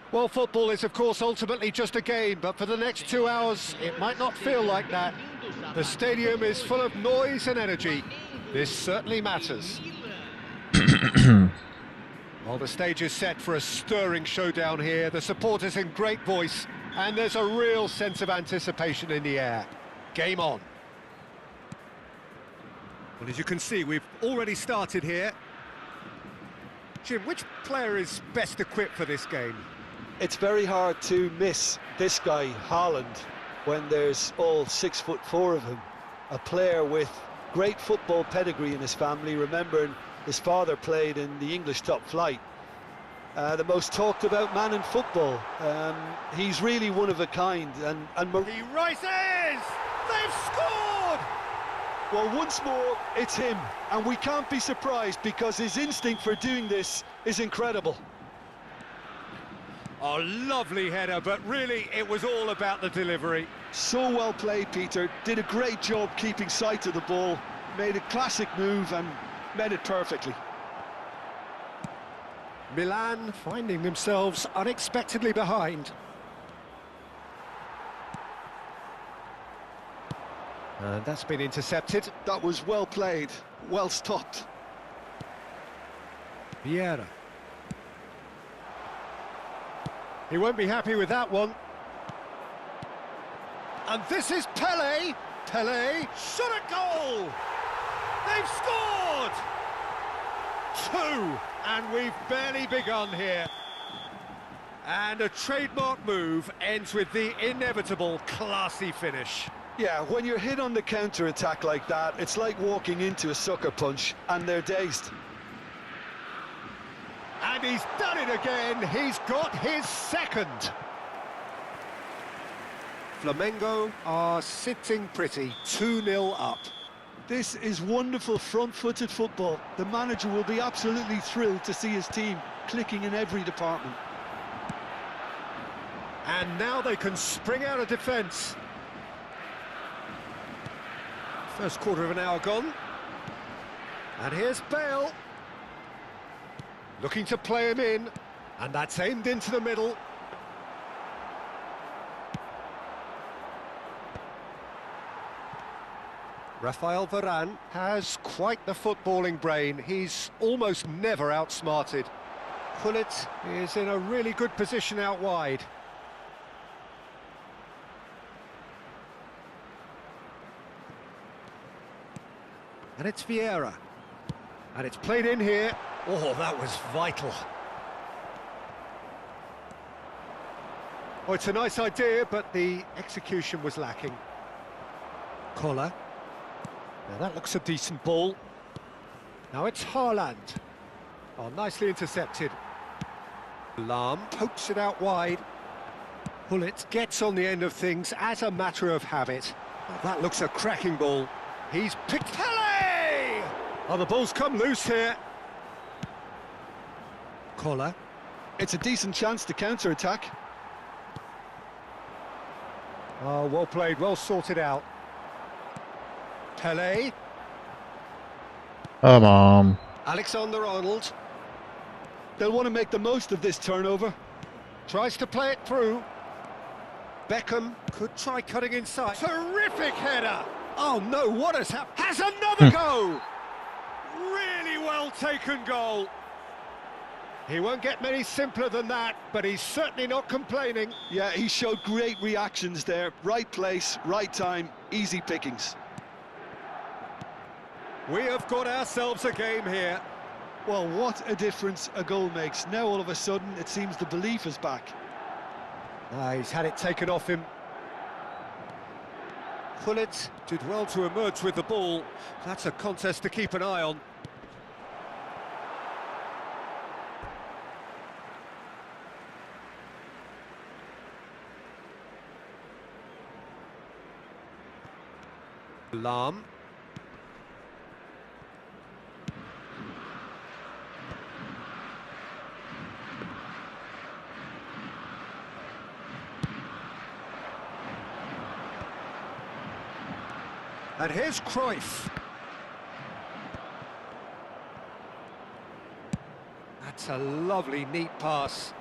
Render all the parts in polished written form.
Well, football is, of course, ultimately just a game, but for the next 2 hours, it might not feel like that. The stadium is full of noise and energy. This certainly matters. Well, the stage is set for a stirring showdown here. The supporters in great voice, and there's a real sense of anticipation in the air. Game on. Well, as you can see, we've already started here. Jim, which player is best equipped for this game? It's very hard to miss this guy, Haaland, when there's all 6'4" of him. A player with great football pedigree in his family, remembering his father played in the English top flight. The most talked about man in football. He's really one of a kind. And He rises! They've scored! Well, once more, it's him. And we can't be surprised because his instinct for doing this is incredible. Oh, lovely header, but really it was all about the delivery. So well played, Peter. Did a great job keeping sight of the ball. Made a classic move and met it perfectly. Milan finding themselves unexpectedly behind. And that's been intercepted. That was well played, well stopped. Vieira. He won't be happy with that one. And this is Pelé. Pelé shot a goal. They've scored! 2, and we've barely begun here. And a trademark move ends with the inevitable classy finish. Yeah, when you're hit on the counter-attack like that, it's like walking into a sucker punch, and they're dazed. And he's done it again. He's got his second. Flamengo are sitting pretty, 2-0 up. This is wonderful front-footed football. The manager will be absolutely thrilled to see his team clicking in every department. And now they can spring out of defence. First quarter of an hour gone. And here's Bale. Looking to play him in. And that's aimed into the middle. Rafael Varane has quite the footballing brain. He's almost never outsmarted. Gullit is in a really good position out wide. And it's Vieira. And it's played in here. Oh, that was vital. Oh, it's a nice idea, but the execution was lacking. Collar. Now that looks a decent ball. Now it's Haaland. Oh, nicely intercepted. Lahm pokes it out wide. Gullit gets on the end of things as a matter of habit. Oh, that looks a cracking ball. He's picked Pelé! Oh, the ball's come loose here. Collar. It's a decent chance to counter-attack. Oh, well played, well sorted out. Pelé. Come on. Alexander-Arnold. They'll want to make the most of this turnover. Tries to play it through. Beckham could try cutting inside. Terrific header! Oh no, what has happened? Has another go! Really well taken goal. He won't get many simpler than that, but he's certainly not complaining. Yeah, he showed great reactions there. Right place, right time, easy pickings. We have got ourselves a game here. Well, what a difference a goal makes. Now all of a sudden it seems the belief is back. He's had it taken off him. Gullit did well to emerge with the ball. That's a contest to keep an eye on. Lam. And here's Cruyff. That's a lovely, neat pass.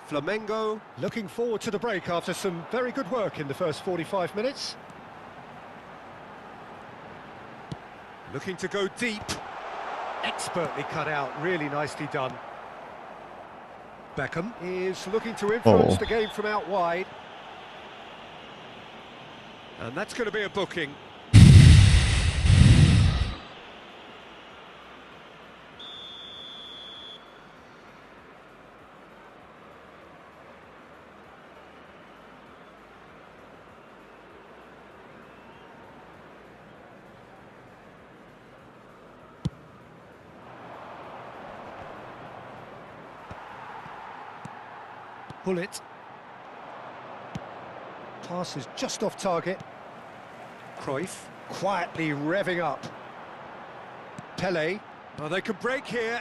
Flamengo looking forward to the break after some very good work in the first 45 minutes. Looking to go deep. Expertly cut out, really nicely done. Beckham is looking to influence the game from out wide. And that's going to be a booking. Gullit. Pass is just off target. Cruyff quietly revving up. Pele. Oh, they could break here.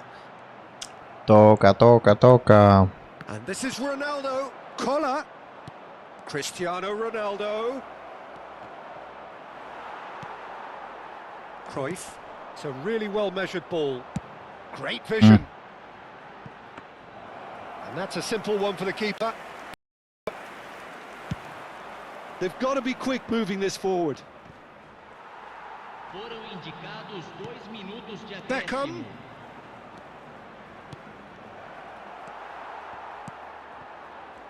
Toca. And this is Ronaldo. Collar. Cristiano Ronaldo. Cruyff. It's a really well-measured ball. Great vision. And that's a simple one for the keeper. They've got to be quick moving this forward. Beckham.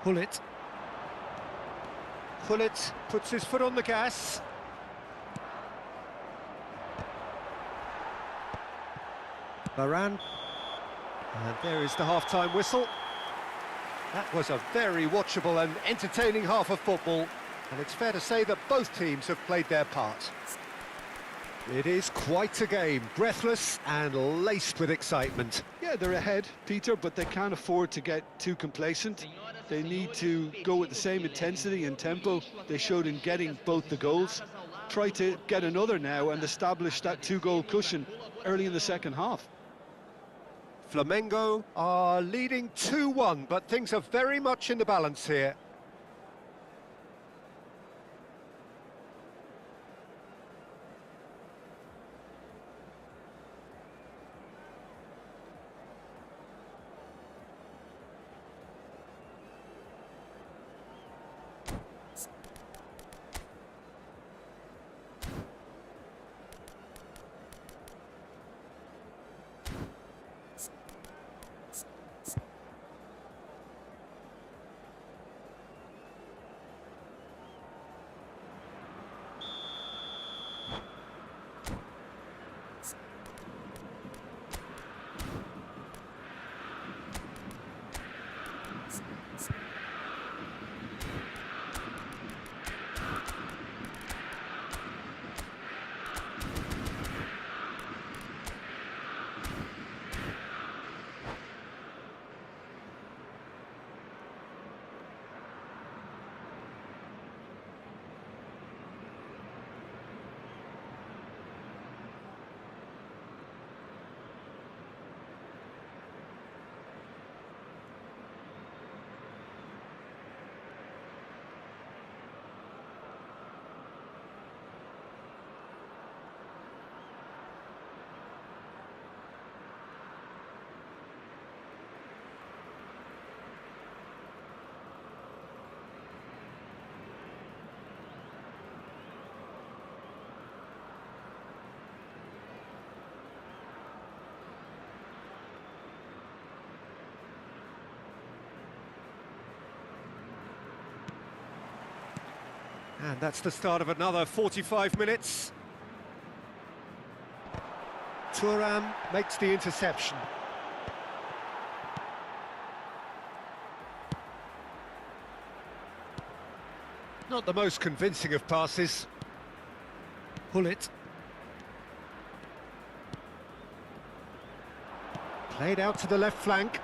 Gullit. Gullit puts his foot on the gas. Varane. And there is the half-time whistle. That was a very watchable and entertaining half of football, and it's fair to say that both teams have played their part. It is quite a game, breathless and laced with excitement. Yeah, they're ahead, Peter, but they can't afford to get too complacent. They need to go with the same intensity and tempo they showed in getting both the goals. Try to get another now and establish that two-goal cushion early in the second half. Flamengo are leading 2-1, but things are very much in the balance here. And that's the start of another 45 minutes. Thuram makes the interception. Not the most convincing of passes. Pull it. Played out to the left flank.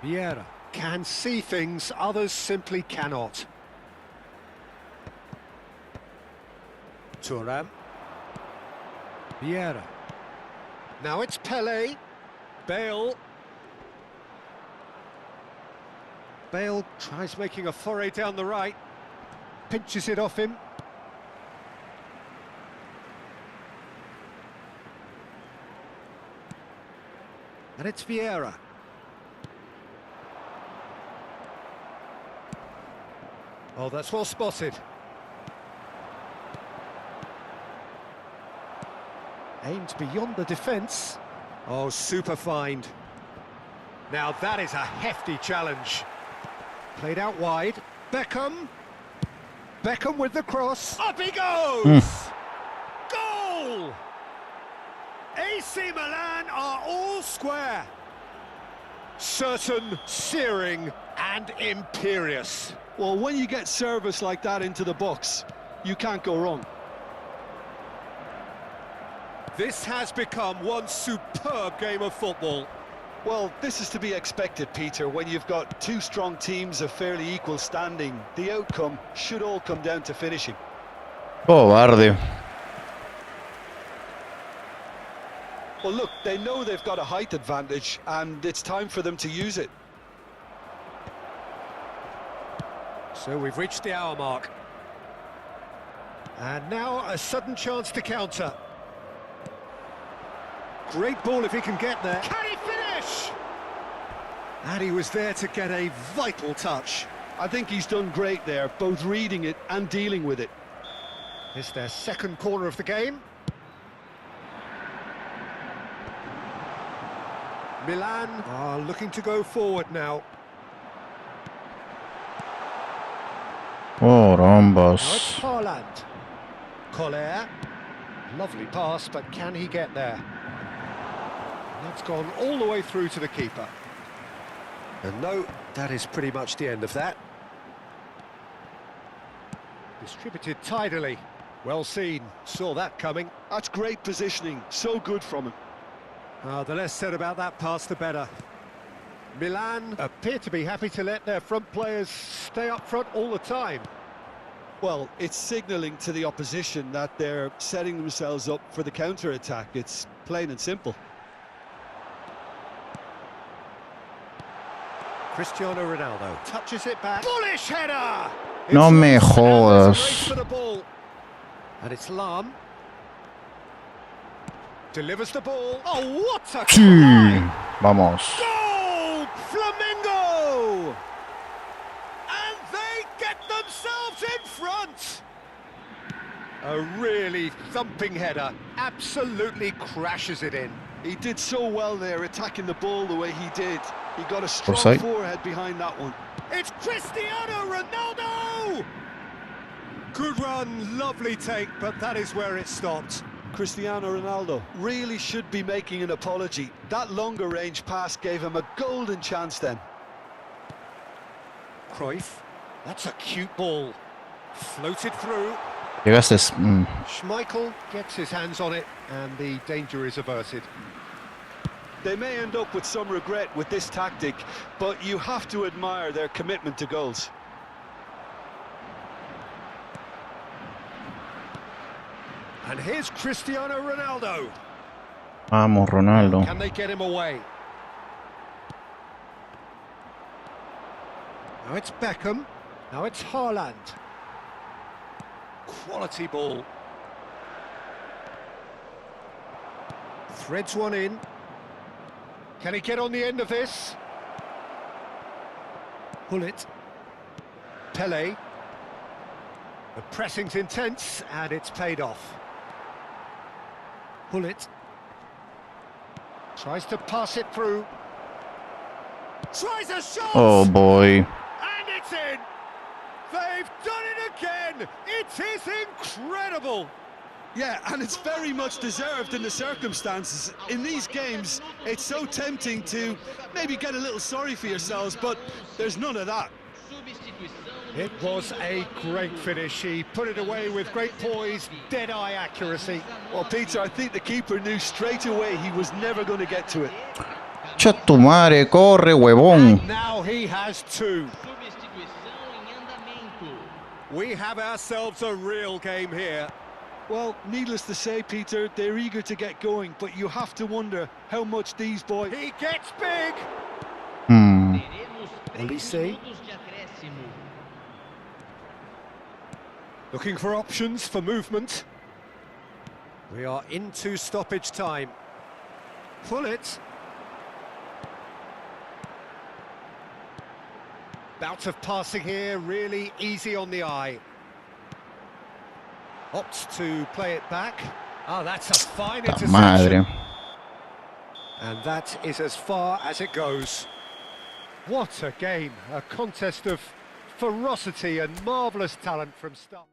Vieira can see things others simply cannot. Thuram. Vieira. Now it's Pelé. Bale. Bale tries making a foray down the right. Pinches it off him. And it's Vieira. Oh, that's well spotted. Aimed beyond the defence. Oh, super find. Now that is a hefty challenge. Played out wide. Beckham. Beckham with the cross. Up he goes! Goal! AC Milan are all square. Certain, searing and imperious. Well, when you get service like that into the box, you can't go wrong. This has become one superb game of football. Well, this is to be expected, Peter. When you've got two strong teams of fairly equal standing, the outcome should all come down to finishing. Cobarde. Well, look, they know they've got a height advantage, and it's time for them to use it. So we've reached the hour mark. And now a sudden chance to counter. Great ball if he can get there. Can he finish? And he was there to get a vital touch. I think he's done great there, both reading it and dealing with it. It's their second corner of the game. Milan are looking to go forward now. Oh, Now it's rambas. Haaland. Collier. Lovely pass, but can he get there? That's gone all the way through to the keeper. And no, that is pretty much the end of that. Distributed tidily. Well seen. Saw that coming. That's great positioning. So good from him. The less said about that pass, the better. Milan appear to be happy to let their front players stay up front all the time. Well, it's signalling to the opposition that they're setting themselves up for the counter-attack. It's plain and simple. Cristiano Ronaldo touches it back. Bullish header! No It's me lost, and there's a race jodas. for the ball. And it's Lam. Delivers the ball. Oh, what a Sí. try! Vamos. Goal! Flamengo! And they get themselves in front! A really thumping header. Absolutely crashes it in. He did so well there, attacking the ball the way he did. He got a strong Offside. forehead behind that one. It's Cristiano Ronaldo! Good run, lovely take, but that is where it stopped. Cristiano Ronaldo really should be making an apology. That longer range pass gave him a golden chance then. Cruyff, that's a cute ball. Floated through. Llegaste. Schmeichel gets his hands on it, and the danger is averted. They may end up with some regret with this tactic, but you have to admire their commitment to goals. And here's Cristiano Ronaldo. Vamos, Ronaldo. Can they get him away? Now it's Beckham. Now it's Haaland. Quality ball. Threads one in. Can he get on the end of this? Pull it. Pelé. The pressing's intense and it's paid off. Pull it. Tries to pass it through. Tries a shot! Oh boy. And it's in! They've done it again! It is incredible! Yeah, and it's very much deserved in the circumstances. In these games, it's so tempting to maybe get a little sorry for yourselves, but there's none of that. It was a great finish. He put it away with great poise, dead-eye accuracy. Well, Peter, I think the keeper knew straight away he was never going to get to it. Cha tu madre, corre, huevón. And now he has two. We have ourselves a real game here. Well, needless to say, Peter, they're eager to get going, but you have to wonder how much these boys... He gets big! Will he see? Looking for options for movement. We are into stoppage time. Pull it. Bout of passing here, really easy on the eye. Opts to play it back. Oh, that's a fine interception. Madre. And that is as far as it goes. What a game, a contest of ferocity and marvellous talent from start.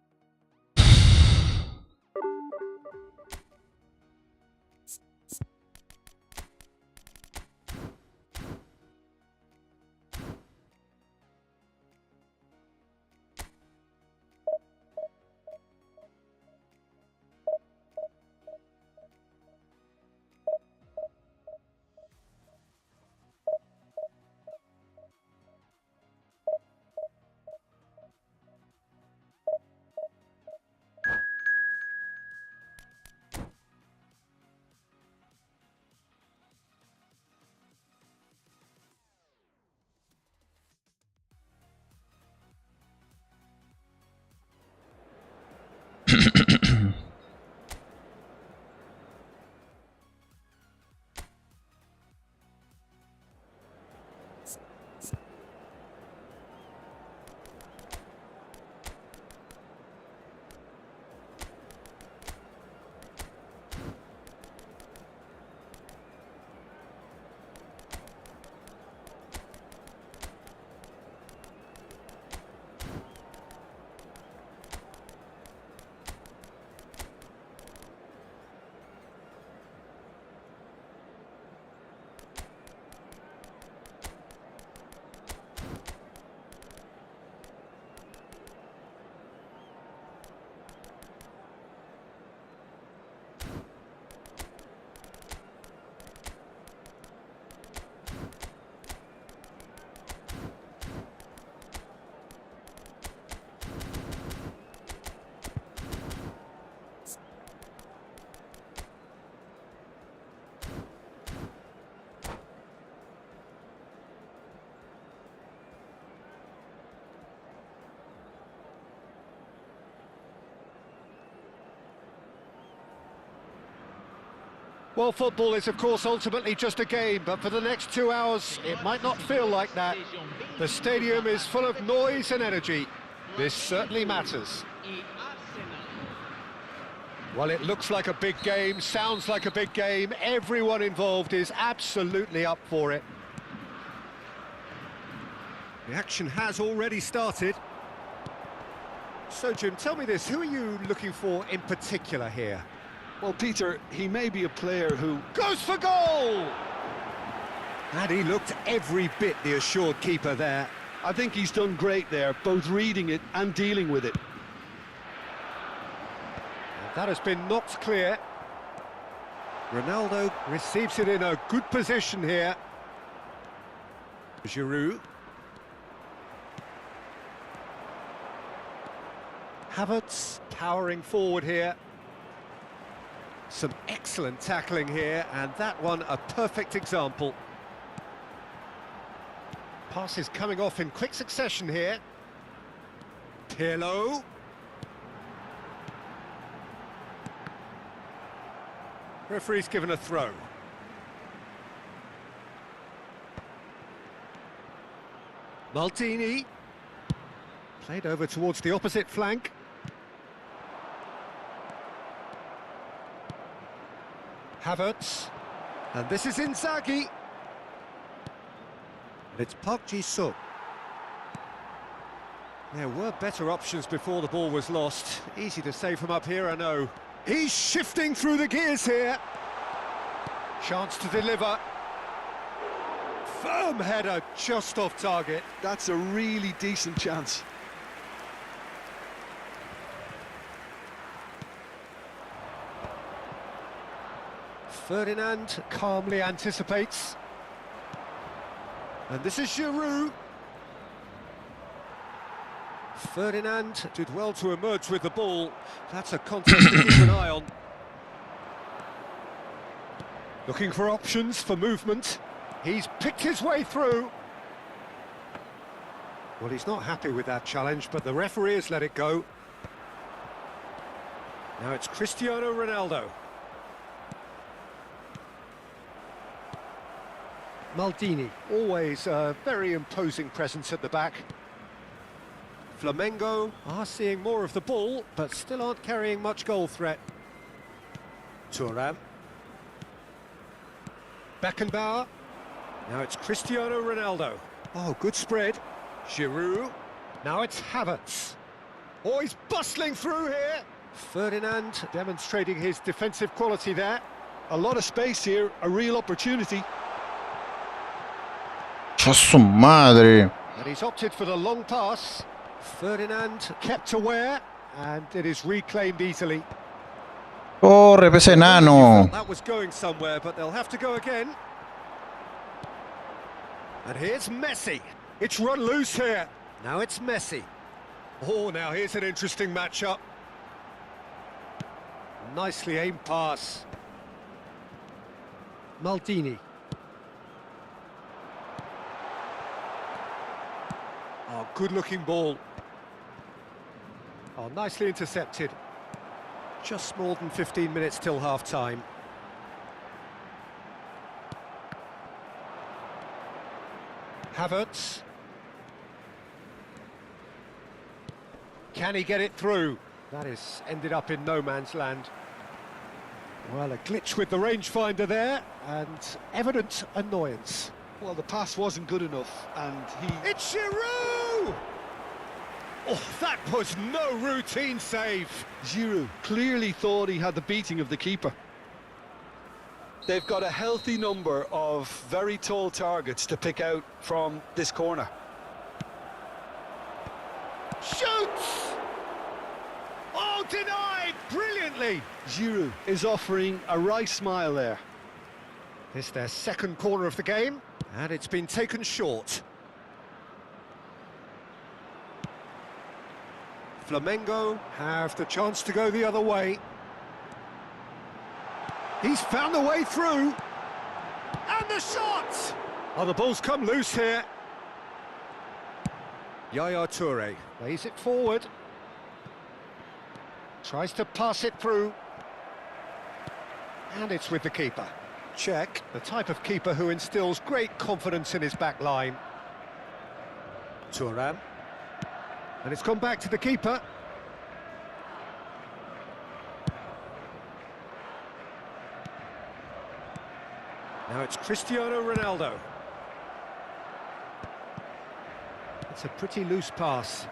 Well, football is, of course, ultimately just a game, but for the next 2 hours, it might not feel like that. The stadium is full of noise and energy. This certainly matters. Well, it looks like a big game, sounds like a big game. Everyone involved is absolutely up for it. The action has already started. So, Jim, tell me this, who are you looking for in particular here? Well, Peter, he may be a player who... Goes for goal! And he looked every bit the assured keeper there. I think he's done great there, both reading it and dealing with it. And that has been knocked clear. Ronaldo receives it in a good position here. Giroud. Havertz powering forward here. Some excellent tackling here, and that one a perfect example. Passes coming off in quick succession here. Pirlo. Referee's given a throw. Maldini. Played over towards the opposite flank. Havertz, and this is Inzaghi. It's Park Ji-suk. There were better options before the ball was lost. Easy to say from up here, I know. He's shifting through the gears here. Chance to deliver. Firm header, just off target. That's a really decent chance. Ferdinand calmly anticipates. And this is Giroud. Ferdinand did well to emerge with the ball. That's a contest to keep an eye on. Looking for options for movement. He's picked his way through. Well, he's not happy with that challenge, but the referee has let it go. Now it's Cristiano Ronaldo. Maldini, always a very imposing presence at the back. Flamengo are seeing more of the ball, but still aren't carrying much goal threat. Thuram. Beckenbauer. Now it's Cristiano Ronaldo. Oh, good spread. Giroud. Now it's Havertz. Oh, he's bustling through here. Ferdinand demonstrating his defensive quality there. A lot of space here, a real opportunity. ¡A su madre! And he's opted for the long pass. Ferdinand kept aware, and it is reclaimed easily. ¡Corre, pez enano! That was going somewhere, but they'll have to go again. And here's Messi. It's run loose here. Now it's Messi. Oh, now here's an interesting matchup. Nicely aimed pass. Maldini. Oh, good-looking ball. Oh, nicely intercepted. Just more than 15 minutes till half-time. Havertz. Can he get it through? That is ended up in no man's land. Well, a glitch with the rangefinder there, and evident annoyance. Well, the pass wasn't good enough, and he... It's Giroud! Oh, that was no routine save. Giroud clearly thought he had the beating of the keeper. They've got a healthy number of very tall targets to pick out from this corner. Shoots! Oh, denied brilliantly. Giroud is offering a right smile there. It's their second corner of the game, and it's been taken short. Flamengo have the chance to go the other way. He's found the way through. And the shot! Oh, the ball's come loose here. Yaya Toure lays it forward. Tries to pass it through. And it's with the keeper. Check, the type of keeper who instills great confidence in his back line. Thuram. And it's gone back to the keeper. Now it's Cristiano Ronaldo. It's a pretty loose pass.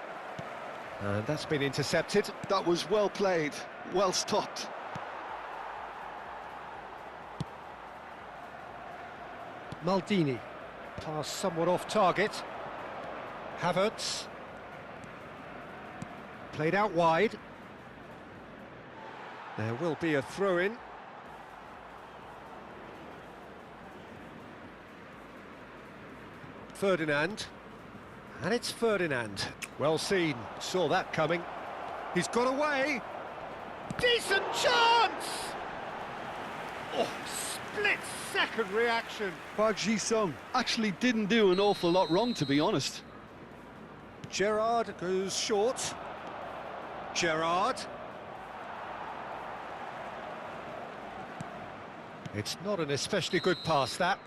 And that's been intercepted. That was well played, well stopped. Maldini. Pass somewhat off target. Havertz. Played out wide. There will be a throw-in. Ferdinand. And it's Ferdinand. Well seen. Saw that coming. He's got away. Decent chance! Oh, split-second reaction. Park Ji-suk actually didn't do an awful lot wrong, to be honest. Gerrard goes short. Gerrard. It's not an especially good pass, that.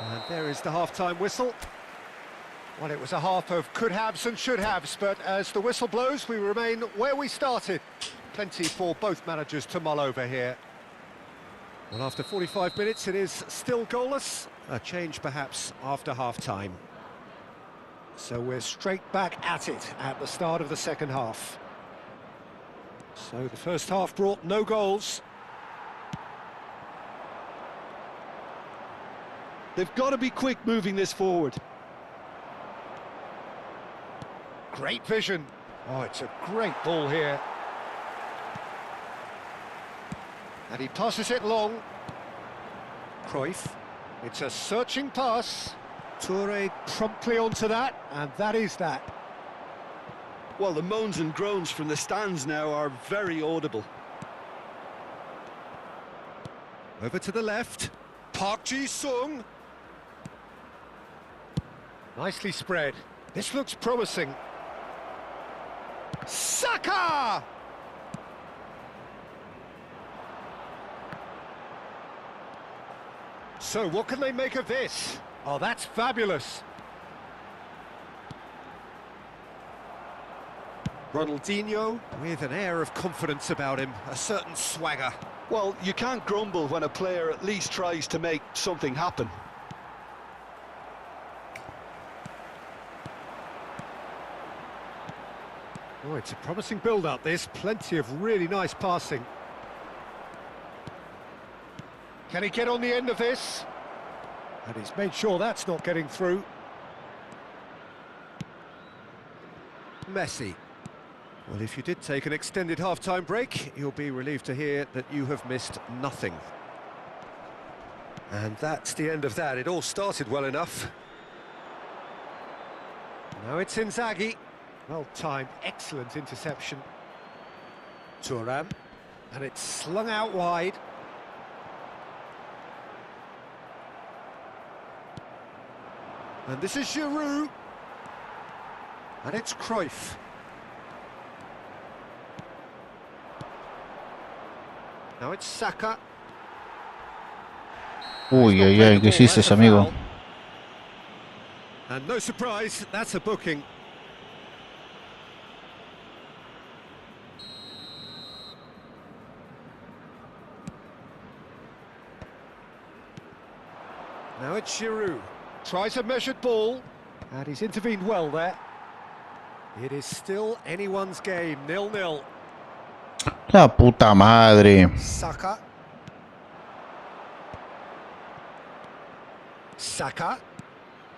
And there is the half-time whistle. Well, it was a half of could-haves and should-haves, but as the whistle blows, we remain where we started. Plenty for both managers to mull over here. Well, after 45 minutes, it is still goalless. A change perhaps after half-time. So we're straight back at it at the start of the second half. So the first half brought no goals. They've got to be quick moving this forward. Great vision. Oh, it's a great ball here. And he passes it long. Cruyff. It's a searching pass. Toure promptly onto that, and that is that. Well, the moans and groans from the stands now are very audible. Over to the left. Park Ji-sung. Nicely spread. This looks promising. Saka! So what can they make of this? Oh, that's fabulous. Ronaldinho with an air of confidence about him, a certain swagger. Well, you can't grumble when a player at least tries to make something happen. Oh, it's a promising build-up, this. Plenty of really nice passing. Can he get on the end of this? And he's made sure that's not getting through. Messi. Well, if you did take an extended half-time break, you'll be relieved to hear that you have missed nothing. And that's the end of that. It all started well enough. Now it's Inzaghi. Well-timed, excellent interception. Thuram. And it's slung out wide. And this is Giroud. And it's Cruyff. Now it's Saka. Uy, ay, ay, ¿qué hiciste, amigo? And no surprise, that's a booking. Now it's Giroud. Tries a measured ball, and he's intervened well there. It is still anyone's game, 0-0. La puta madre. Saka. Saka.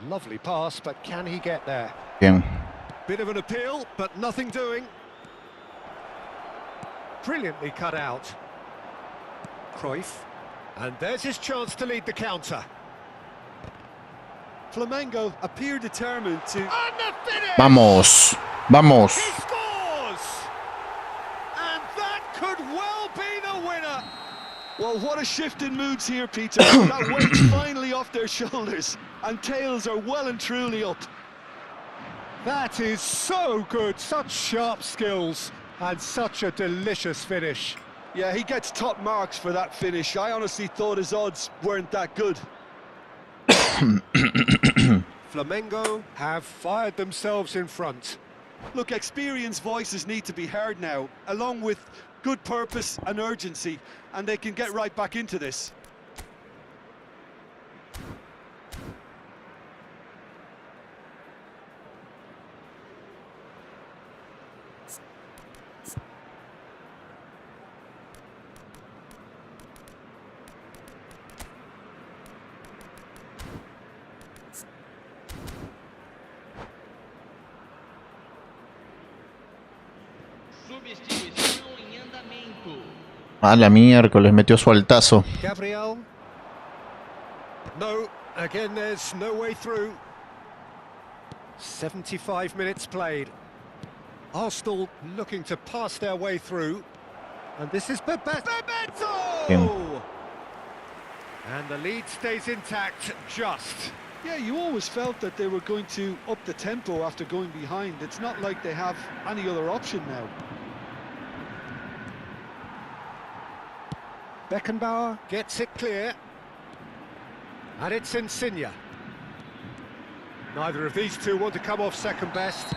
Lovely pass, but can he get there? Bien. Bit of an appeal, but nothing doing. Brilliantly cut out. Cruyff. And there's his chance to lead the counter. Flamengo appear determined to... And the finish! Vamos. Vamos. He scores! And that could well be the winner. Well, what a shift in moods here, Peter. That weight's finally off their shoulders, and tails are well and truly up. That is so good, such sharp skills, and such a delicious finish. Yeah, he gets top marks for that finish. I honestly thought his odds weren't that good. Flamengo have fired themselves in front. Look, experienced voices need to be heard now, along with good purpose and urgency, and they can get right back into this. A la miércoles, metió su altazo. Gabriel. No, again there's no way through. 75 minutes played. Arsenal looking to pass their way through. And this is Bebeto! Bien. And the lead stays intact, just. Yeah, you always felt that they were going to up the tempo after going behind. It's not like they have any other option now. Beckenbauer gets it clear. And it's Insigne. Neither of these two want to come off second best.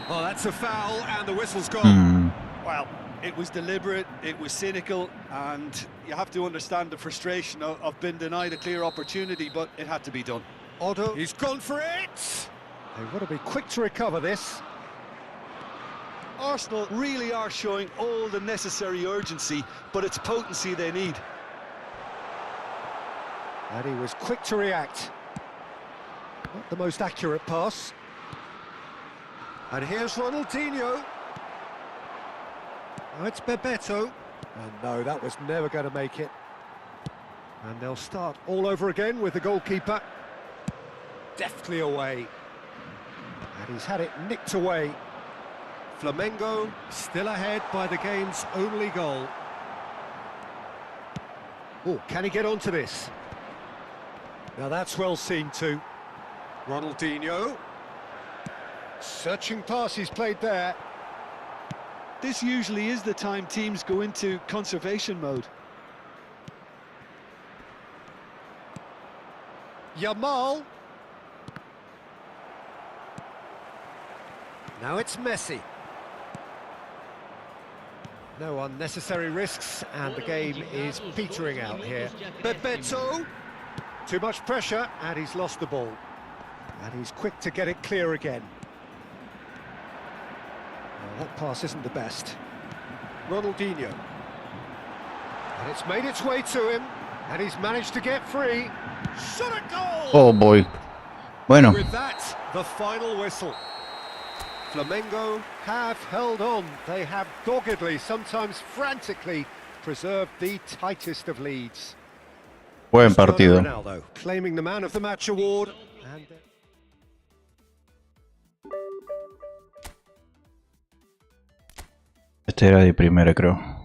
Oh, that's a foul, and the whistle's gone. Well, it was deliberate, it was cynical, and you have to understand the frustration of being denied a clear opportunity, but it had to be done. Otto, he's gone for it! They've got to be quick to recover this. Arsenal really are showing all the necessary urgency, but it's potency they need. And he was quick to react. Not the most accurate pass. And here's Ronaldinho. Oh, it's Bebeto. And no, that was never going to make it. And they'll start all over again with the goalkeeper. Deftly away. And he's had it nicked away. Flamengo still ahead by the game's only goal. Oh, can he get onto this? Now that's well seen too. Ronaldinho. Searching pass he's played there. This usually is the time teams go into conservation mode. Yamal. Now it's Messi. No unnecessary risks, and the game is petering out here. Bebeto. Too much pressure, and he's lost the ball. And he's quick to get it clear again. Well, that pass isn't the best. Ronaldinho. And it's made its way to him, and he's managed to get free. Shot a goal! Oh boy. Bueno. With that, the final whistle. Flamengo have held on. They have doggedly, sometimes frantically, preserved the tightest of leads. Buen partido. Ronaldo claiming the Man of the Match award. And Este era de primera, creo.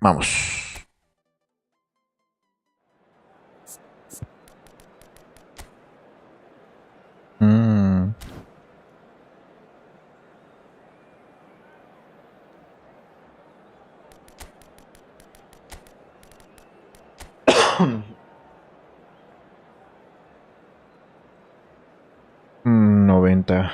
Vamos. Mm, 90.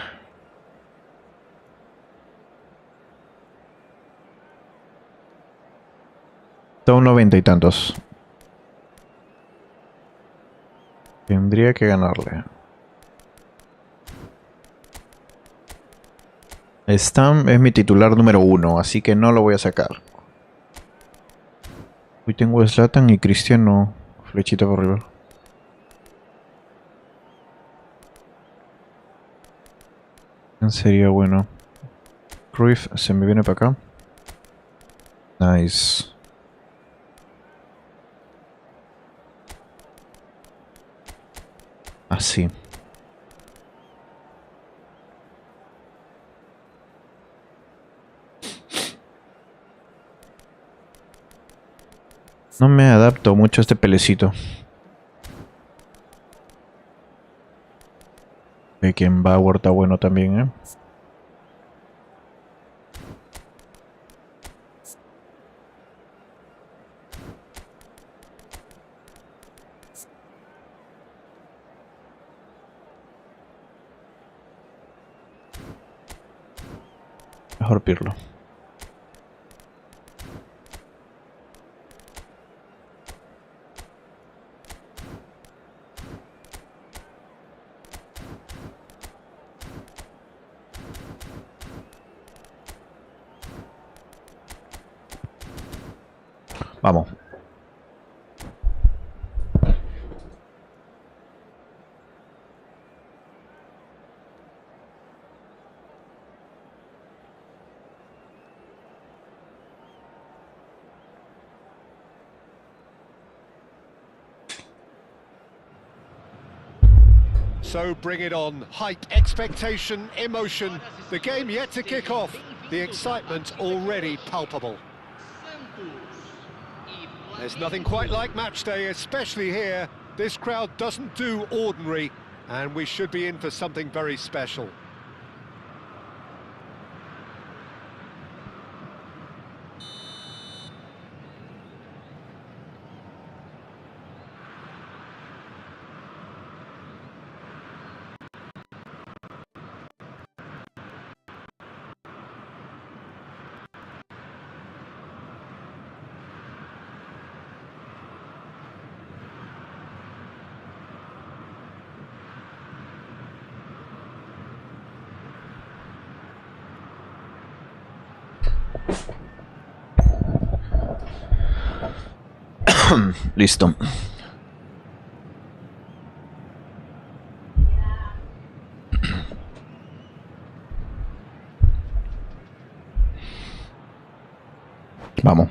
Está un 90 y tantos. Tendría que ganarle. Stam es mi titular número 1, así que no lo voy a sacar. Hoy tengo a Zlatan y Cristiano. Flechita por arriba. ¿Quién sería bueno? Cruyff se me viene para acá. Nice. Así. No me adapto mucho a este pelecito. Beckenbauer está bueno también, ¿eh? Mejor Pirlo. Vamos. So bring it on. Hype, expectation, emotion. The game yet to kick off. The excitement already palpable. There's nothing quite like match day, especially here. This crowd doesn't do ordinary, and we should be in for something very special. Listo. Vamos.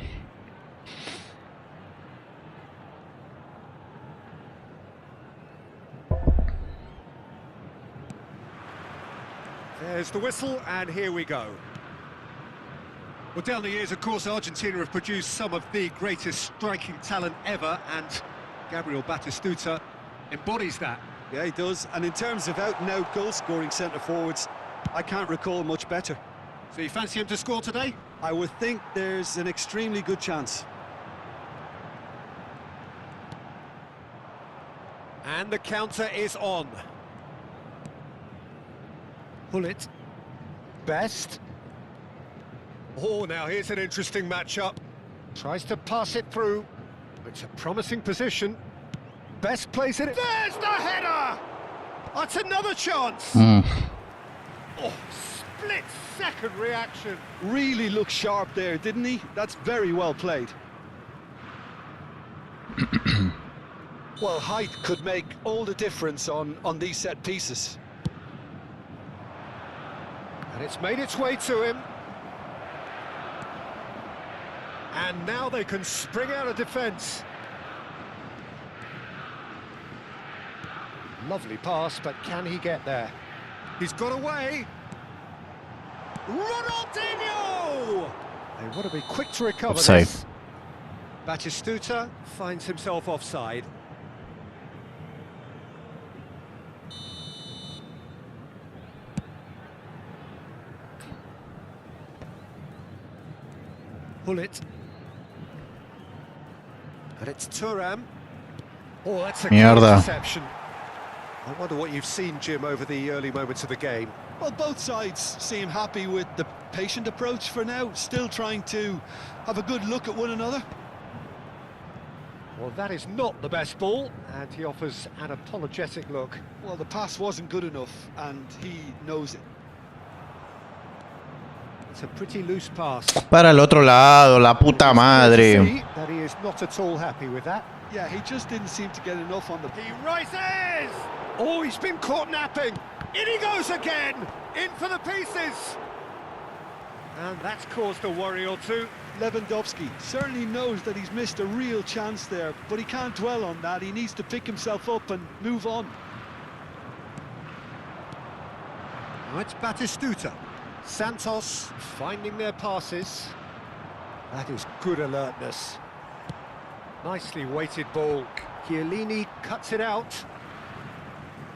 There's the whistle, and here we go. Well, down the years, of course, Argentina have produced some of the greatest striking talent ever, and Gabriel Batistuta embodies that. Yeah, he does. And in terms of out-and-out goal-scoring centre-forwards, I can't recall much better. So you fancy him to score today? I would think there's an extremely good chance. And the counter is on. Pull it. Best. Oh, now here's an interesting matchup. Tries to pass it through. It's a promising position. Best place in it. There's the header! That's another chance. Oh, split-second reaction. Really looked sharp there, didn't he? That's very well played. Well, height could make all the difference on these set pieces. And it's made its way to him. And now they can spring out of defence. Lovely pass, but can he get there? He's got away. Ronaldinho! They want to be quick to recover Offside. this. Batistuta finds himself offside. Pull it. And it's Thuram. Oh, that's a good Mierda. interception. I wonder what you've seen, Jim, over the early moments of the game. Well, both sides seem happy with the patient approach for now, still trying to have a good look at one another. Well, that is not the best ball, and he offers an apologetic look. Well, the pass wasn't good enough, and he knows it. It's a pretty loose pass. Para el otro lado, la puta madre. See that he is not at all happy with that. Yeah, he just didn't seem to get enough on the... He rises! Oh, he's been caught napping. In he goes again! In for the pieces! And that's caused a worry or two. Lewandowski certainly knows that he's missed a real chance there, but he can't dwell on that. He needs to pick himself up and move on. Now it's Batistuta. Santos finding their passes. That is good alertness. Nicely weighted ball. Chiellini cuts it out.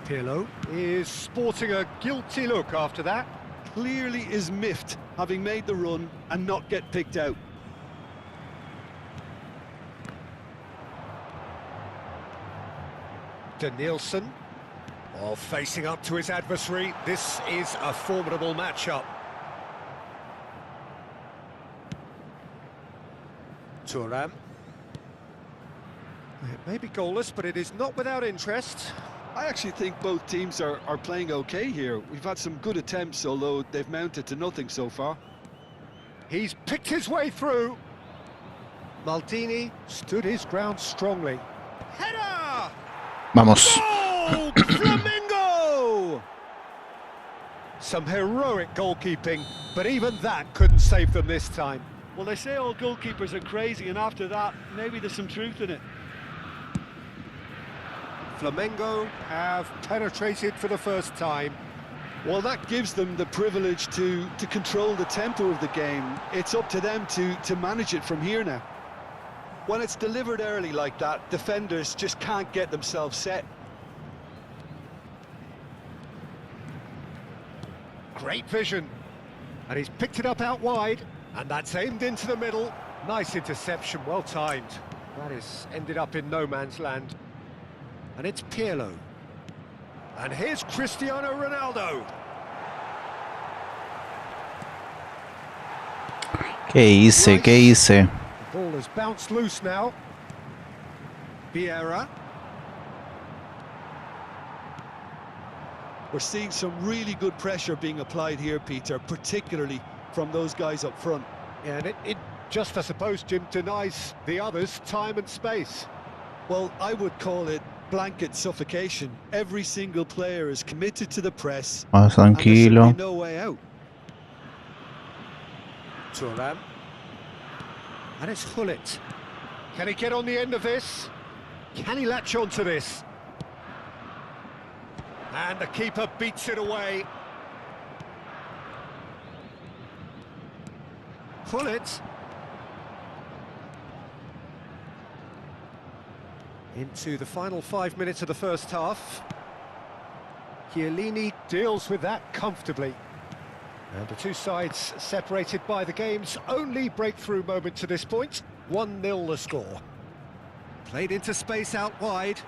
Pirlo is sporting a guilty look after that. Clearly is miffed, having made the run and not get picked out. Danielson, while facing up to his adversary, this is a formidable matchup. Thuram. It may be goalless, but it is not without interest. I actually think both teams are playing okay here. We've had some good attempts, although they've mounted to nothing so far. He's picked his way through. Maldini stood his ground strongly. Header! Vamos. Goal! Flamengo! Some heroic goalkeeping, but even that couldn't save them this time. Well, they say all goalkeepers are crazy, and after that, maybe there's some truth in it. Flamengo have penetrated for the first time. Well, that gives them the privilege to control the tempo of the game. It's up to them to manage it from here now. When it's delivered early like that, defenders just can't get themselves set. Great vision. And he's picked it up out wide. And that's aimed into the middle. Nice interception, well timed. That has ended up in no man's land. And it's Pirlo. And here's Cristiano Ronaldo. ¿Qué hice? ¿Qué hice? The ball has bounced loose now. Vieira. We're seeing some really good pressure being applied here, Peter, particularly from those guys up front. Yeah, and it just, I suppose, Jim, denies the others time and space. Well, I would call it blanket suffocation. Every single player is committed to the press. Más tranquilo. And there's simply no way out. Thuram. And it's Hullet. Can he get on the end of this? Can he latch onto this? And the keeper beats it away. Hullet. Into the final 5 minutes of the first half. Chiellini deals with that comfortably. And the two sides separated by the game's only breakthrough moment to this point. 1-0 the score. Played into space out wide.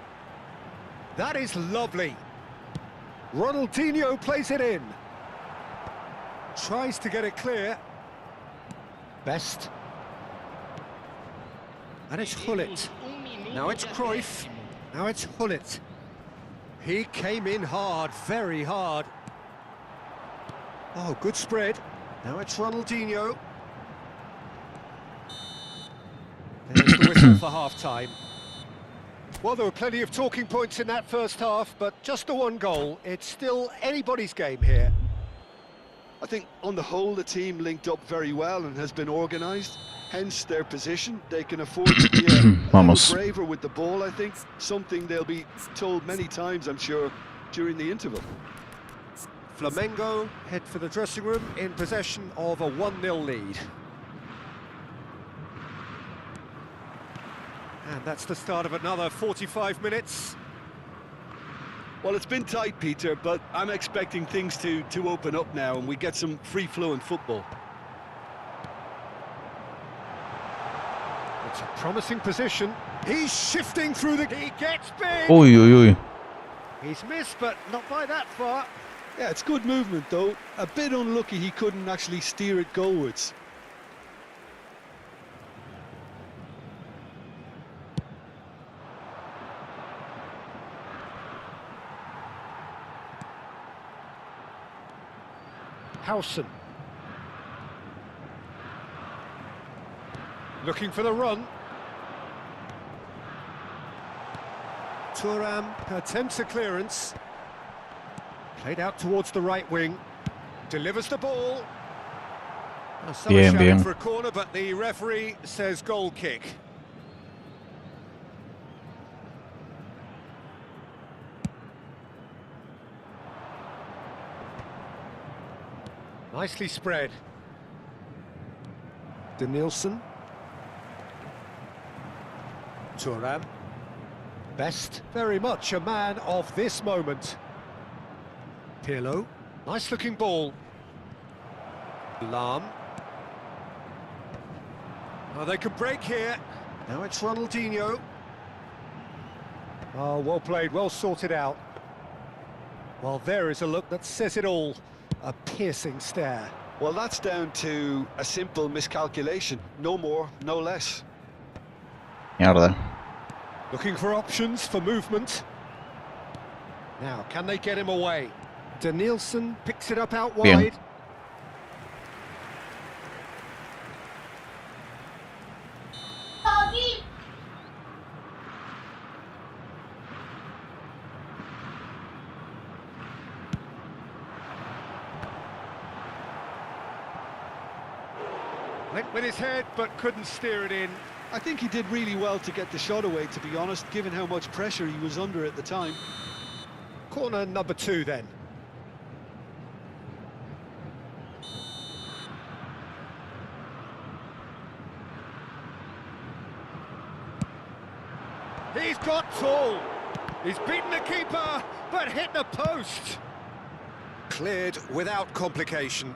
That is lovely. Ronaldinho plays it in. Tries to get it clear. Best. And it's Hullet. Now it's Cruyff. Now it's Hullet. He came in hard, very hard. Oh, good spread. Now it's Ronaldinho. There's the whistle for half-time. Well, there were plenty of talking points in that first half, but just the one goal. It's still anybody's game here. I think on the whole the team linked up very well and has been organised, hence their position. They can afford to be a little braver with the ball, I think, something they'll be told many times, I'm sure, during the interval. Flamengo head for the dressing room in possession of a 1-0 lead. And that's the start of another 45 minutes. Well, it's been tight, Peter, but I'm expecting things to open up now and we get some free-flowing football. It's a promising position. He's shifting through the... He gets big! Uy, uy, uy. He's missed, but not by that far. Yeah, it's good movement, though. A bit unlucky he couldn't actually steer it goalwards. Howson. Looking for the run. Thuram attempts a clearance. Played out towards the right wing. Delivers the ball. Someone shouting for a corner, but the referee says goal kick. Nicely spread. Denilson. Thuram. Best, very much a man of this moment. Pirlo. Nice looking ball. Lahm. Oh, they can break here. Now it's Ronaldinho. Oh, well played, well sorted out. Well, there is a look that says it all. A piercing stare. Well, that's down to a simple miscalculation. No more, no less. Mierda. Looking for options for movement. Now, can they get him away? Denilson picks it up out wide. Went with his head, but couldn't steer it in. I think he did really well to get the shot away, to be honest, given how much pressure he was under at the time. Corner number 2 then. He's got tall. He's beaten the keeper, but hit the post. Cleared without complication.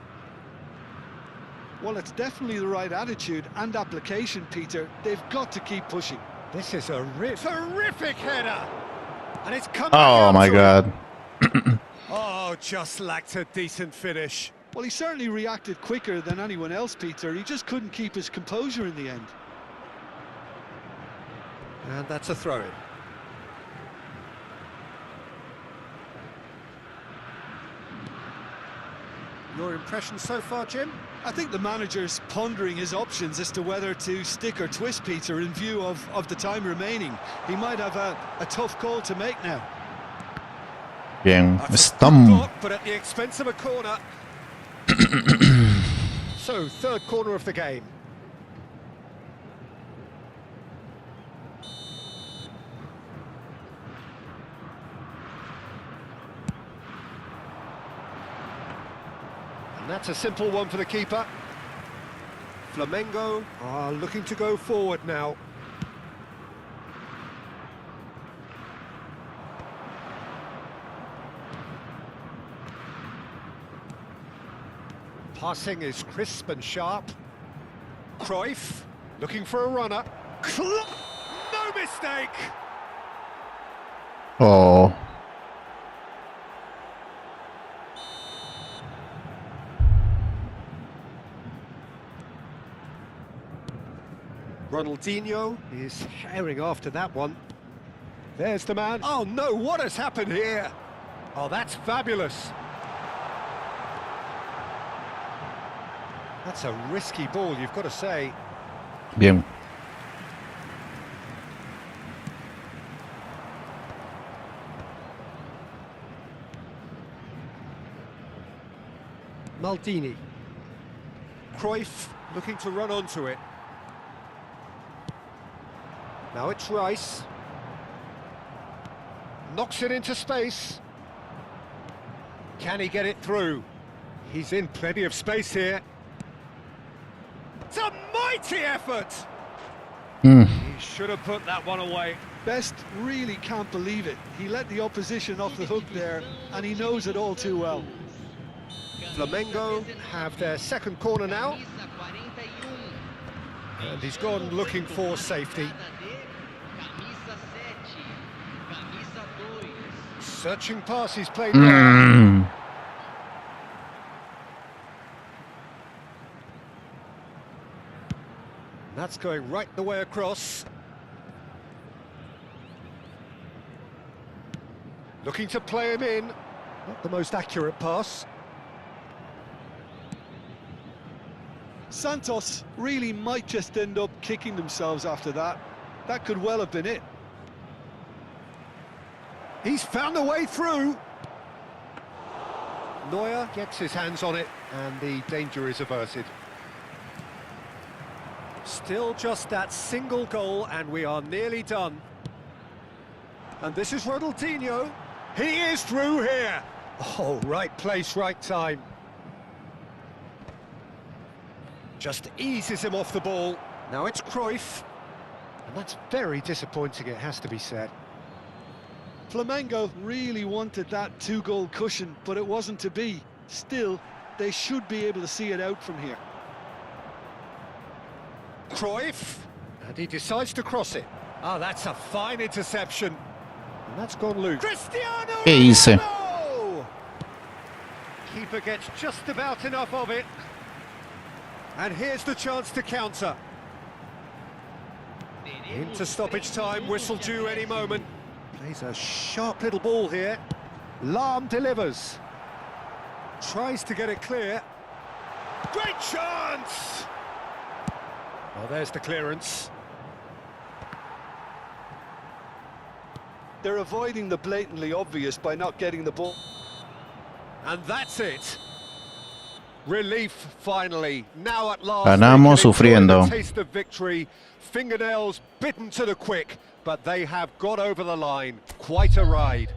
Well, it's definitely the right attitude and application, Peter. They've got to keep pushing. This is a terrific header. And it's come Oh my God. Oh, just lacked a decent finish. Well, he certainly reacted quicker than anyone else, Peter. He just couldn't keep his composure in the end. And that's a throw-in. Your impression so far, Jim? I think the manager's pondering his options as to whether to stick or twist, Peter, in view of the time remaining. He might have a tough call to make now. Bien, estamos. But at the expense of a corner. So, third corner of the game. And that's a simple one for the keeper. Flamengo are looking to go forward now. Passing is crisp and sharp. Cruyff looking for a runner. No mistake! Oh. Ronaldinho is herring after that one. There's the man. Oh no, what has happened here? Oh, that's fabulous. That's a risky ball, you've got to say. Bien. Maldini. Cruyff looking to run onto it. Now it's Rice. Knocks it into space. Can he get it through? He's in plenty of space here. It's a mighty effort! He's He should have put that one away. Best really can't believe it. He let the opposition off the hook there, and he knows it all too well. Flamengo have their second corner now. And he's gone looking for safety. Searching pass, he's played well. That's going right the way across. Looking to play him in. Not the most accurate pass. Santos really might just end up kicking themselves after that. That could well have been it. He's found a way through. Neuer gets his hands on it, and the danger is averted. Still just that single goal, and we are nearly done. And this is Ronaldinho. He is through here. Oh, right place, right time. Just eases him off the ball. Now it's Cruyff. And that's very disappointing, it has to be said. Flamengo really wanted that two-goal cushion, but it wasn't to be. Still, they should be able to see it out from here. Cruyff, and he decides to cross it. Oh, that's a fine interception. And that's gone loose. Cristiano ¿Qué hice? Ronaldo! Keeper gets just about enough of it. And here's the chance to counter. Into stoppage time, whistle due any moment. Plays a sharp little ball here. Lahm delivers. Tries to get it clear. Great chance! Well, there's the clearance. They're avoiding the blatantly obvious by not getting the ball. And that's it. Relief finally. Now at last. Ganamos sufriendo. Taste of victory. Fingernails bitten to the quick, but they have got over the line. Quite a ride.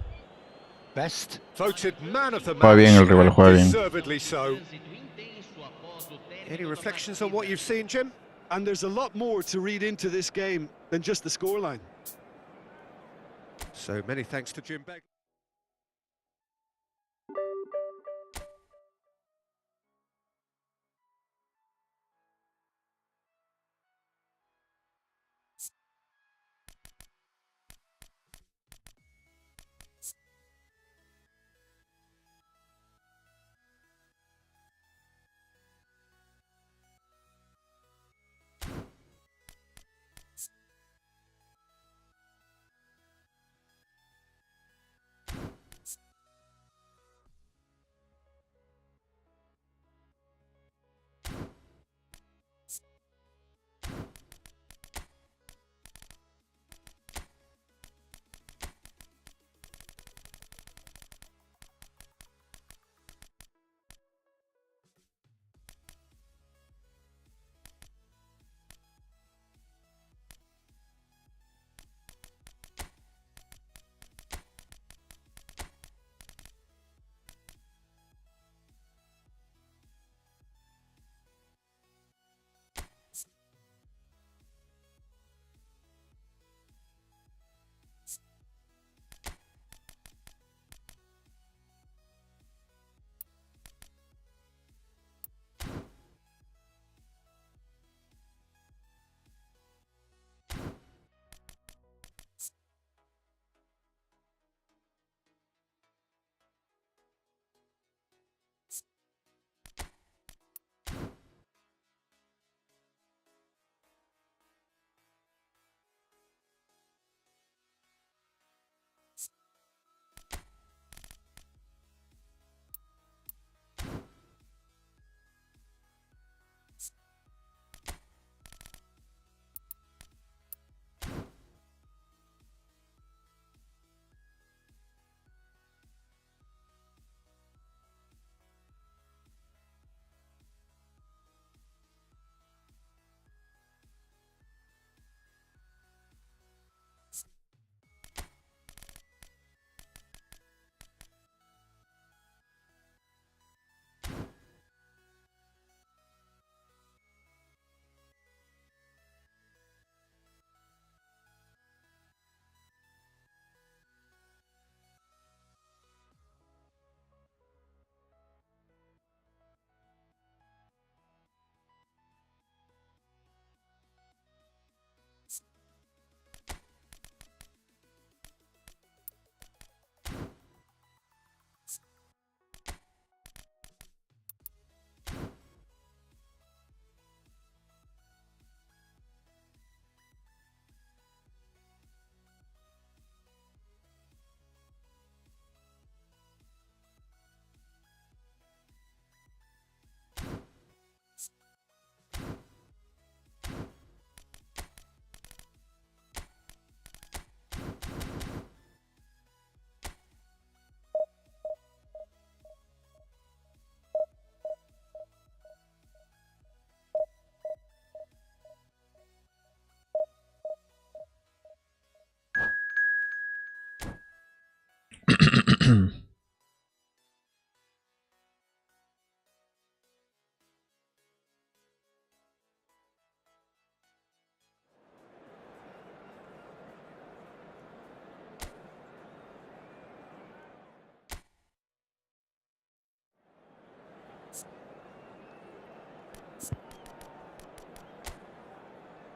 Best voted man of the match. Juega bien el rival, juega bien. Deservedly so. Any reflections on what you've seen, Jim? And there's a lot more to read into this game than just the scoreline. So many thanks to Jim Begg.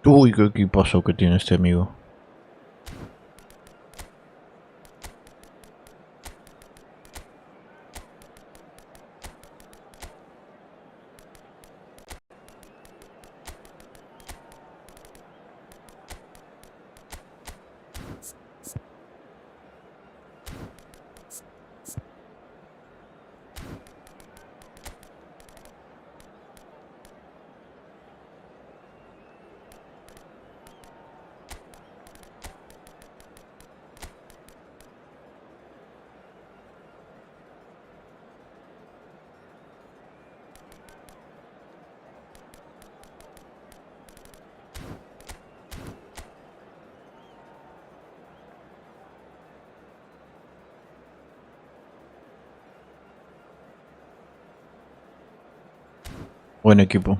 Uy, qué equipazo que tiene este amigo. Buen equipo.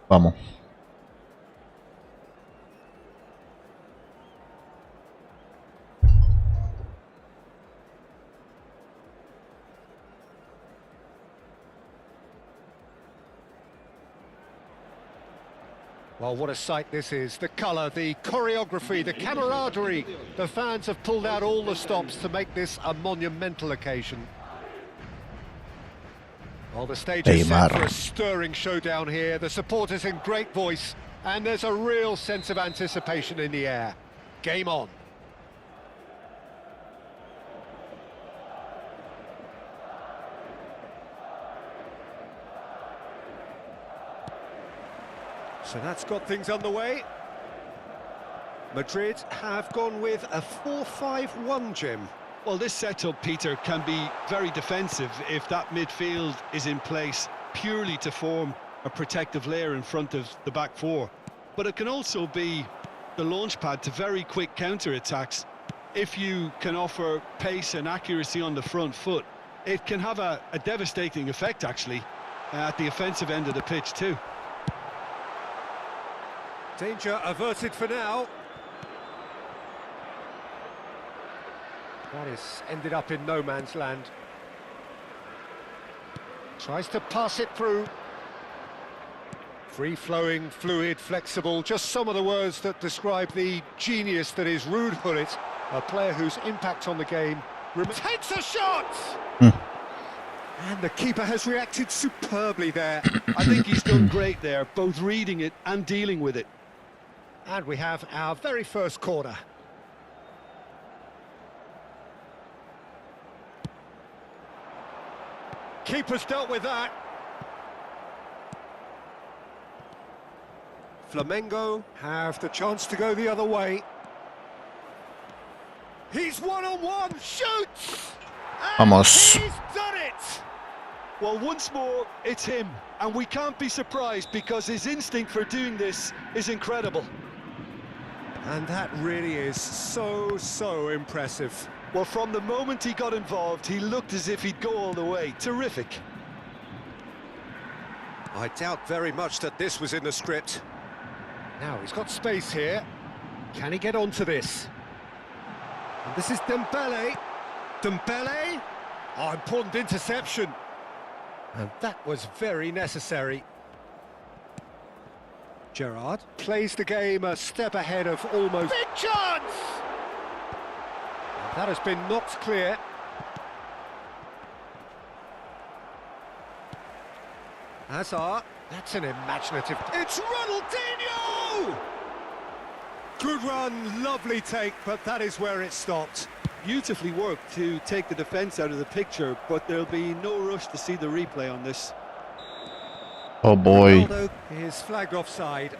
Vamos. Well, what a sight this is. The colour, the choreography, the camaraderie. The fans have pulled out all the stops to make this a monumental occasion. Well, the stage is set for a stirring showdown here. The supporters in great voice, and there's a real sense of anticipation in the air. Game on. So that's got things underway. Madrid have gone with a 4-5-1, Jim. Well, this setup, Peter, can be very defensive if that midfield is in place purely to form a protective layer in front of the back four. But it can also be the launchpad to very quick counter-attacks. If you can offer pace and accuracy on the front foot, it can have a devastating effect, actually, at the offensive end of the pitch too. Danger averted for now. That has ended up in no man's land. Tries to pass it through. Free-flowing, fluid, flexible, just some of the words that describe the genius that is Ruud Gullit, a player whose impact on the game takes a shot! And the keeper has reacted superbly there. I think he's done great there, both reading it and dealing with it. And we have our very first corner. Keeper's dealt with that. Flamengo have the chance to go the other way. He's one-on-one, shoots! Vamos. He's done it! Well, once more, it's him. And we can't be surprised because his instinct for doing this is incredible. And that really is so impressive. Well, from the moment he got involved, he looked as if he'd go all the way. Terrific. I doubt very much that this was in the script. Now, he's got space here. Can he get onto this? And this is Dembele. Dembele? Oh, important interception. And that was very necessary. Gerrard plays the game a step ahead of almost... Big chance! And that has been knocked clear. Hazard, that's an imaginative... It's Ronaldinho! Good run, lovely take, but that is where it stopped. Beautifully worked to take the defence out of the picture, but there'll be no rush to see the replay on this. Oh boy. Ronaldo is flagged offside.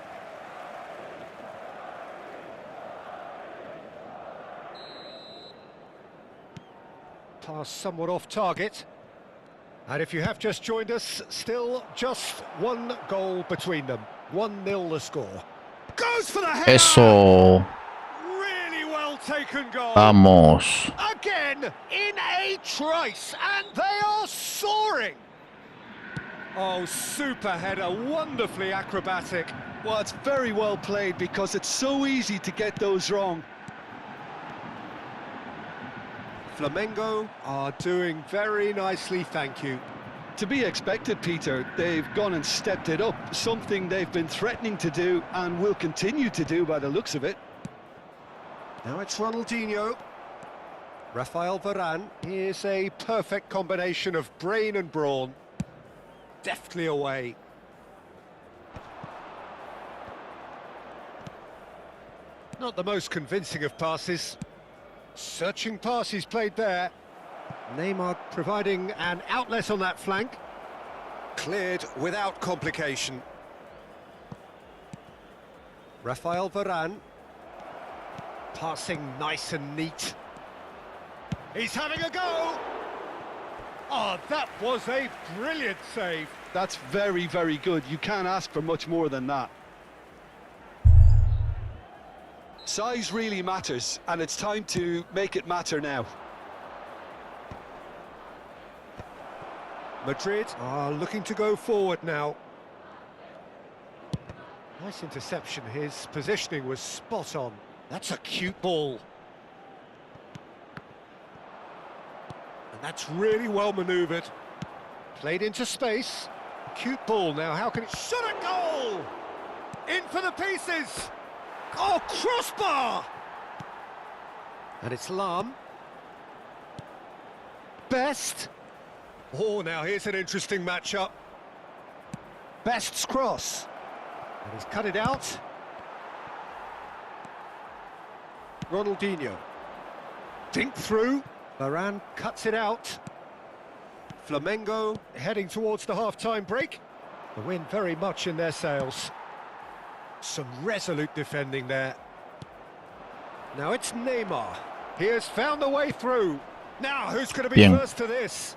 pass somewhat off target. And if you have just joined us, still just one goal between them. 1-0 the score. Goes for the header! Eso. Really well taken goal. Vamos. Again, in a trice, and they are soaring. Oh, super header, wonderfully acrobatic. Well, it's very well played because it's so easy to get those wrong. Flamengo are doing very nicely, thank you. To be expected, Peter. They've gone and stepped it up, something they've been threatening to do and will continue to do by the looks of it. Now it's Ronaldinho. Rafael Varane. Here's a perfect combination of brain and brawn. Deftly away. Not the most convincing of passes. Searching pass he's played there. Neymar providing an outlet on that flank. Cleared without complication. Rafael Varane. Passing nice and neat. He's having a go! Oh, that was a brilliant save. That's very, very good. You can't ask for much more than that. Size really matters, and it's time to make it matter now. Madrid are looking to go forward now. Nice interception. His positioning was spot on. That's a cute ball. And that's really well manoeuvred. Played into space. Cute ball now. How can it... Shot a goal! In for the pieces! Oh, crossbar! And it's Lam. Best. Oh, now here's an interesting matchup. Best's cross. And he's cut it out. Ronaldinho. Dink through. Varane cuts it out. Flamengo heading towards the half-time break. The wind very much in their sails. Some resolute defending there. Now it's Neymar. He has found a way through. Now who's going to be first to this?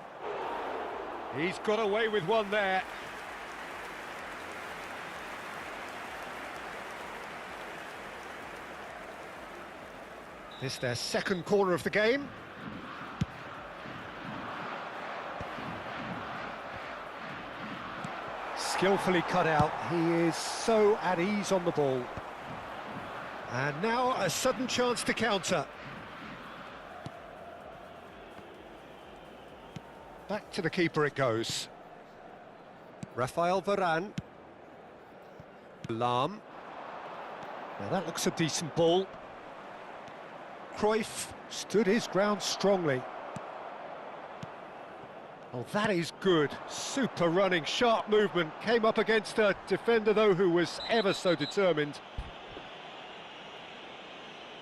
He's got away with one there. This their second corner of the game. Skillfully cut out. He is so at ease on the ball. And now a sudden chance to counter. Back to the keeper it goes. Rafael Varane. Lam. Now that looks a decent ball. Cruyff stood his ground strongly. Oh, that is good. Super running, sharp movement. Came up against a defender, though, who was ever so determined.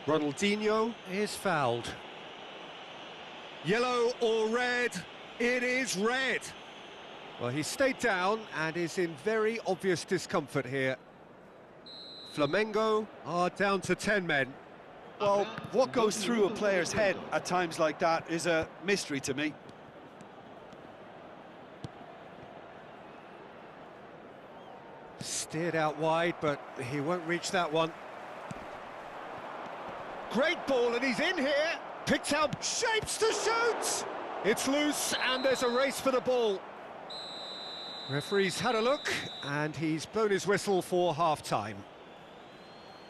Ronaldinho is fouled. Yellow or red? It is red. Well, he stayed down and is in very obvious discomfort here. Flamengo are down to 10 men. Well, what goes through a player's head at times like that is a mystery to me. Steered out wide, but he won't reach that one. Great ball, and he's in here. Picked out shapes to shoot. It's loose, and there's a race for the ball. Referee's had a look, and he's blown his whistle for half-time.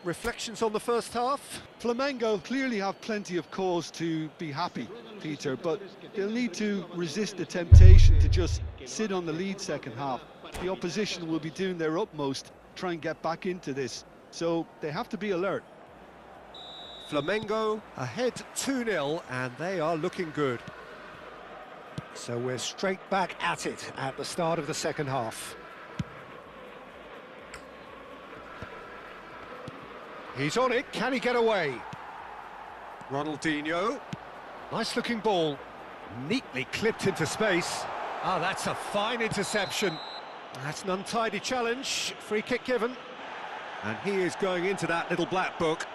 Reflections on the first half? Flamengo clearly have plenty of cause to be happy, Peter, but they'll need to resist the temptation to just sit on the lead second half. The opposition will be doing their utmost to try and get back into this, so they have to be alert. Flamengo ahead 2-0, and they are looking good. So we're straight back at it at the start of the second half. He's on it, can he get away? Ronaldinho. Nice looking ball. Neatly clipped into space. Ah, that's a fine interception. That's an untidy challenge. Free kick given. And he is going into that little black book.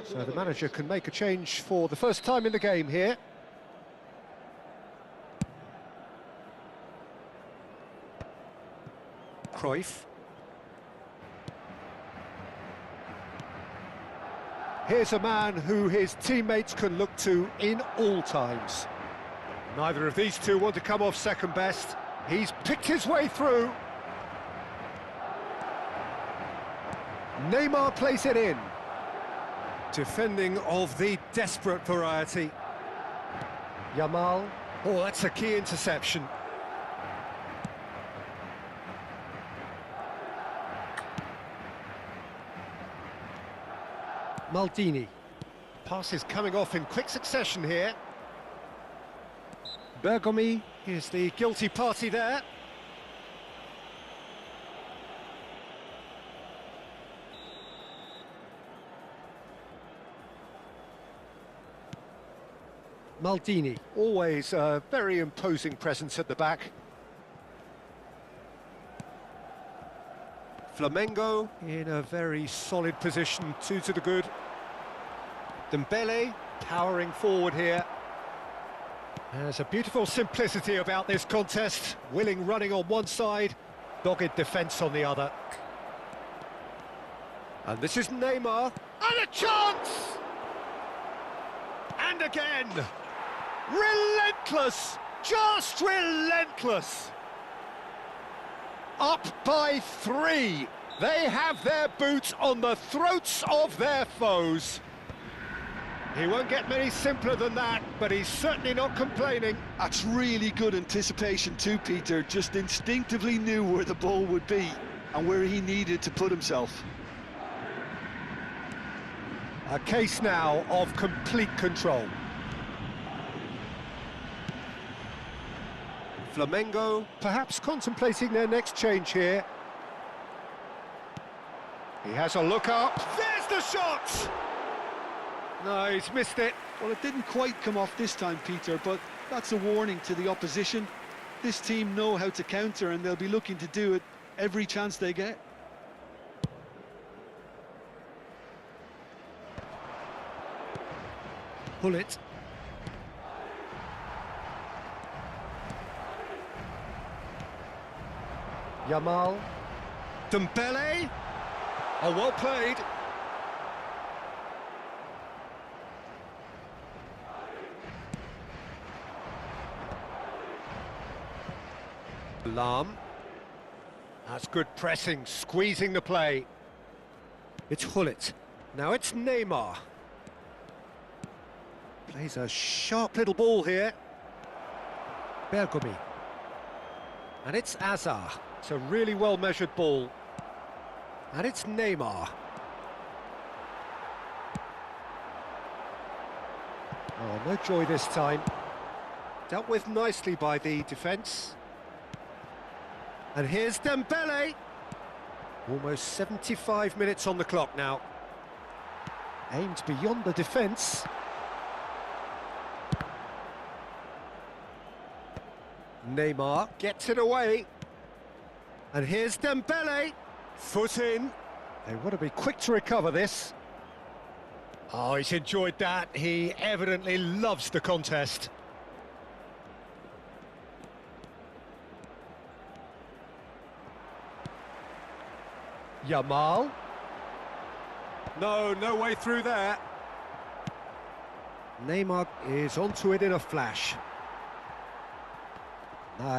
So the manager can make a change for the first time in the game here. Cruyff. Here's a man who his teammates can look to in all times. Neither of these two want to come off second best. He's picked his way through. Neymar plays it in. Defending of the desperate variety. Yamal. Oh, that's a key interception. Maldini. Pass is coming off in quick succession here. Bergomi is the guilty party there. Maldini, always a very imposing presence at the back. Flamengo in a very solid position, 2 to the good. Dembele powering forward here. There's a beautiful simplicity about this contest. Willing running on one side, dogged defence on the other. And this is Neymar. And a chance! And again! Relentless! Just relentless! Up by 3. They have their boots on the throats of their foes. He won't get many simpler than that, but he's certainly not complaining. That's really good anticipation too, Peter. Just instinctively knew where the ball would be and where he needed to put himself. A case now of complete control. Flamengo perhaps contemplating their next change here. He has a look up. There's the shot! No, he's missed it. Well, it didn't quite come off this time, Peter, but that's a warning to the opposition. This team know how to counter, and they'll be looking to do it every chance they get. Pull it. Yamal. Dembele. Oh, well played. Lam. That's good pressing, squeezing the play. It's Hullet. Now it's Neymar. Plays a sharp little ball here. Bergomi. And it's Azar. It's a really well-measured ball. And it's Neymar. Oh, no joy this time. Dealt with nicely by the defence. And here's Dembele. Almost 75 minutes on the clock now. Aimed beyond the defence. Neymar gets it away. And here's Dembele. Foot in. They want to be quick to recover this. Oh, he's enjoyed that. He evidently loves the contest. Yamal. No way through there. Neymar is onto it in a flash.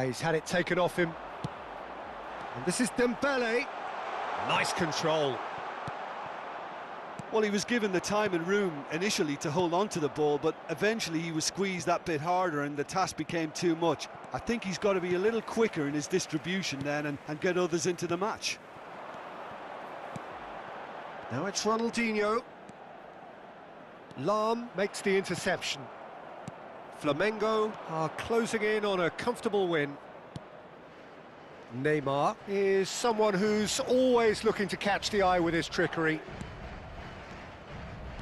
He's had it taken off him. And this is Dembele. Nice control. Well, he was given the time and room initially to hold on to the ball, but eventually he was squeezed that bit harder and the task became too much. I think he's got to be a little quicker in his distribution then and get others into the match. Now it's Ronaldinho. Lam makes the interception. Flamengo are closing in on a comfortable win. Neymar is someone who's always looking to catch the eye with his trickery.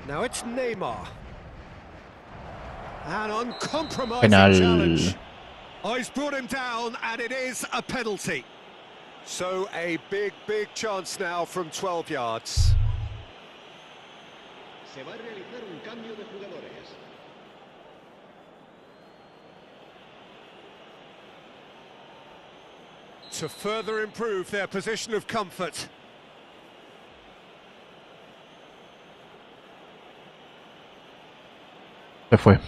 Now it's Neymar. An uncompromising challenge. Oh, he's brought him down, and it is a penalty. So a big chance now from 12 yards. Se va a realizar un cambio de jugadores. To further improve their position of comfort. Se fue.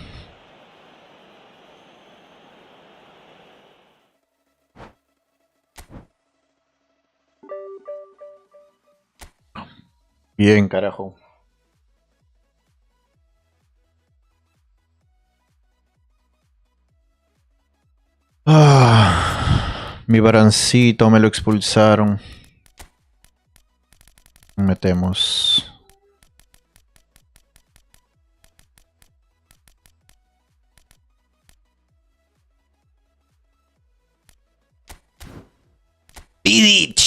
Bien, carajo. Mi barancito me lo expulsaron. Metemos. Vidic.